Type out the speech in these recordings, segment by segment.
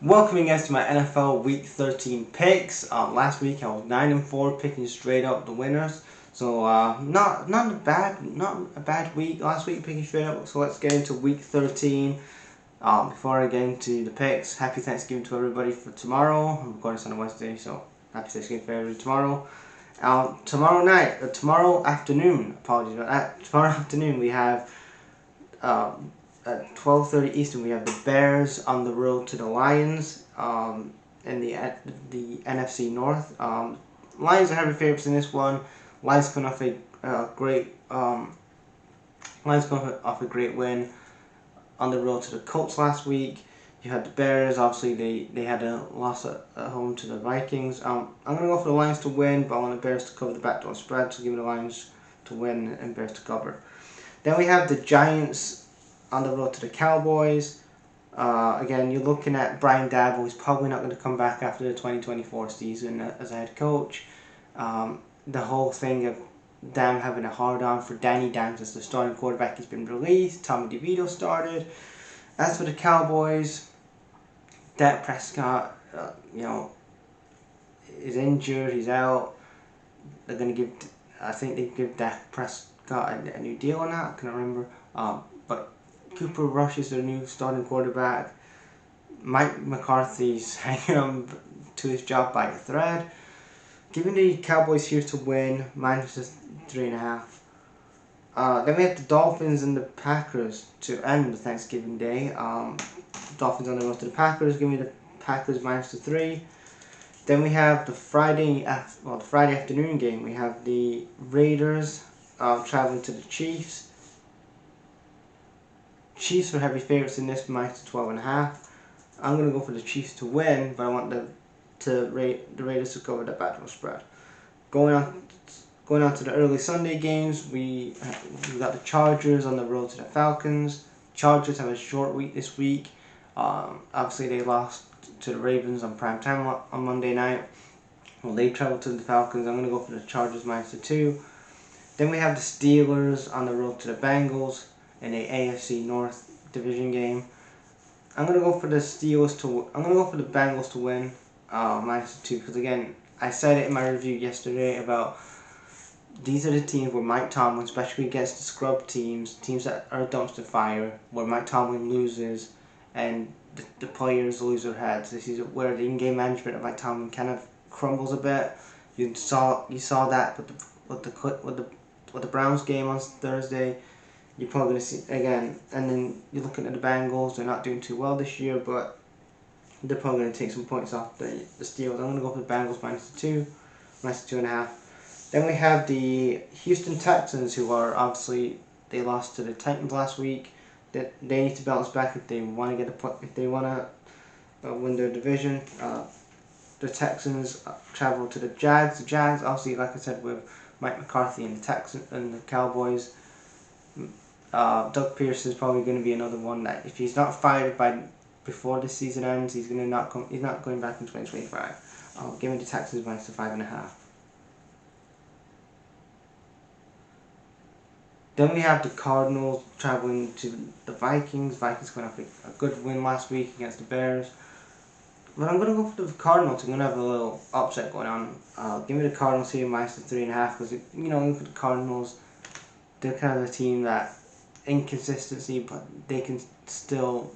Welcome you guys to my NFL Week 13 picks. Last week I was 9-4 picking straight up the winners. So not a bad week last week picking straight up. So let's get into Week 13. Before I get into the picks, happy Thanksgiving to everybody for tomorrow. I'm recording this on a Wednesday, so happy Thanksgiving for everybody tomorrow. Tomorrow afternoon. Apologies about that. Tomorrow afternoon we have. At 12:30 Eastern, we have the Bears on the road to the Lions in the NFC North. Lions are heavy favorites in this one. Lions coming off a great win on the road to the Colts last week. You had the Bears. Obviously, they had a loss at home to the Vikings. I'm gonna go for the Lions to win, but I want the Bears to cover the backdoor spread. So give me the Lions to win and Bears to cover. Then we have the Giants on the road to the Cowboys. Again, you're looking at Brian Daboll. He's probably not going to come back after the 2024 season as a head coach. The whole thing of them having a hard-on for Danny Dimes as the starting quarterback has been released. Tommy DeVito started. As for the Cowboys, Dak Prescott, is injured. He's out. They're going to give. I think they give Dak Prescott a new deal on that. I can't remember. But Cooper Rush is their new starting quarterback. Mike McCarthy's hanging on to his job by a thread. Giving the Cowboys here to win, -3.5. Then we have the Dolphins and the Packers to end the Thanksgiving Day. Dolphins on the road to the Packers. Give me the Packers -3. Then we have the Friday afternoon game. We have the Raiders traveling to the Chiefs. Chiefs are heavy favorites in this, -12.5. I'm going to go for the Chiefs to win, but I want the Raiders to cover the backdoor spread. Going on to the early Sunday games, we got the Chargers on the road to the Falcons. Chargers have a short week this week. Obviously, they lost to the Ravens on prime time on Monday night. Well, they traveled to the Falcons. I'm going to go for the Chargers -2. Then we have the Steelers on the road to the Bengals in a AFC North division game. I'm gonna go for the Bengals to win, -2, because again, I said it in my review yesterday about these are the teams where Mike Tomlin, especially against the scrub teams that are a dumpster fire, where Mike Tomlin loses and the players lose their heads. This is where the in-game management of Mike Tomlin kind of crumbles a bit. You saw that with the Browns game on Thursday. You're probably going to see again, and then you're looking at the Bengals. They're not doing too well this year, but they're probably going to take some points off the Steelers. I'm going to go for the Bengals -2.5. Then we have the Houston Texans, who are obviously they lost to the Titans last week. That they need to bounce back if they want to win their division. The Texans travel to the Jags. The Jags, obviously, like I said, with Mike McCarthy and the Texans and the Cowboys. Doug Pearson is probably going to be another one that if he's not fired before the season ends, he's not going back in 2025. Give me the Texans -5.5. Then we have the Cardinals traveling to the Vikings. Vikings going off a good win last week against the Bears. But I'm going to go for the Cardinals. I'm going to have a little upset going on. Give me the Cardinals here -3.5 because look at the Cardinals. They're kind of a team that inconsistency, but they can still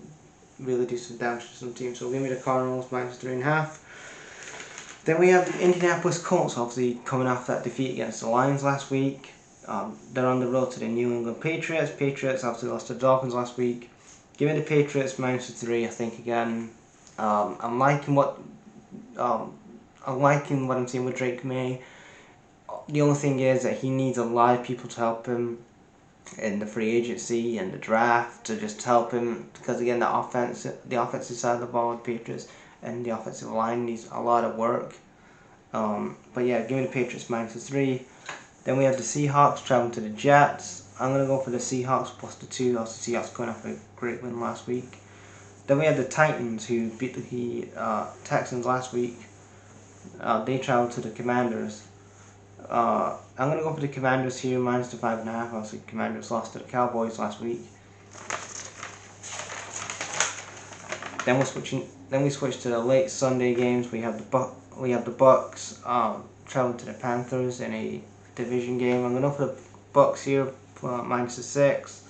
really do some damage to some teams. So give me the Cardinals -3.5. Then we have the Indianapolis Colts, obviously coming off that defeat against the Lions last week. They're on the road to the New England Patriots. Patriots obviously lost to the Dolphins last week. Give me the Patriots -3. I think again. I'm liking what I'm seeing with Drake May. The only thing is that he needs a lot of people to help him in the free agency and the draft to just help him, because again the offensive side of the ball with Patriots and the offensive line needs a lot of work. But yeah, give me the Patriots -3. Then we have the Seahawks traveling to the Jets. I'm gonna go for the Seahawks +2. Also, Seahawks going off a great win last week. Then we have the Titans who beat the Texans last week. They traveled to the Commanders. I'm going to go for the Commanders here, -5.5. Obviously, Commanders lost to the Cowboys last week. Then we switch to the late Sunday games. We have the Bucs traveling to the Panthers in a division game. I'm going for the Bucs here, -6.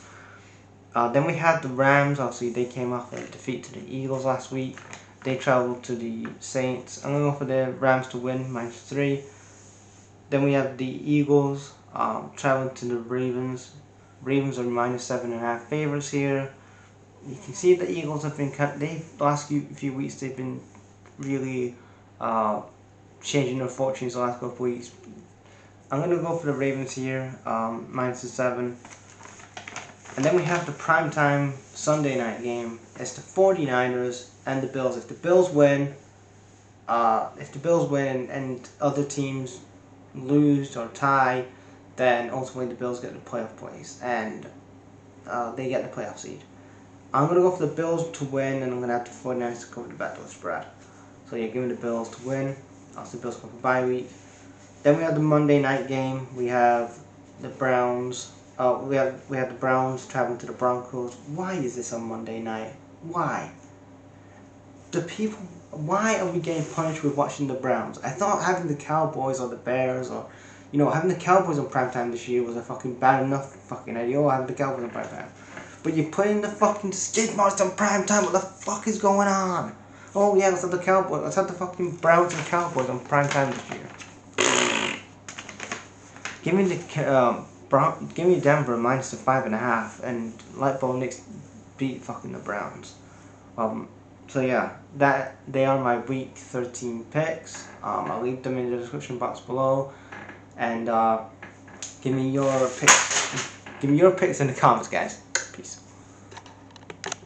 Then we had the Rams. Obviously, they came off a defeat to the Eagles last week. They traveled to the Saints. I'm going to go for the Rams to win, -3. Then we have the Eagles traveling to the Ravens. Ravens are -7.5 favorites here. You can see the Eagles have been the last few weeks they've been really changing their fortunes the last couple of weeks. I'm going to go for the Ravens here, -7. And then we have the primetime Sunday night game. It's the 49ers and the Bills. If the Bills win, and other teams lose or tie, then ultimately the Bills get the playoff place and they get the playoff seed. I'm going to go for the Bills to win, and I'm going to have the 49ers to cover the battle spread. So yeah, give me the Bills to win. Also, the Bills go for bye week. Then we have the Monday night game. We have the Browns. We have the Browns traveling to the Broncos. Why is this on Monday night? Why? Why are we getting punished with watching the Browns? I thought having the Cowboys or the Bears or, having the Cowboys on primetime this year was a fucking bad enough fucking idea. Having the Cowboys on primetime. But you're putting the fucking skid marks on primetime. What the fuck is going on? Oh yeah, let's have the Cowboys. Let's have the fucking Browns and Cowboys on primetime this year. Give me Denver -5.5 and let Bo Nix beat fucking the Browns. So yeah, they are my week 13 picks. I'll leave them in the description box below, and give me your picks. Give me your picks in the comments, guys.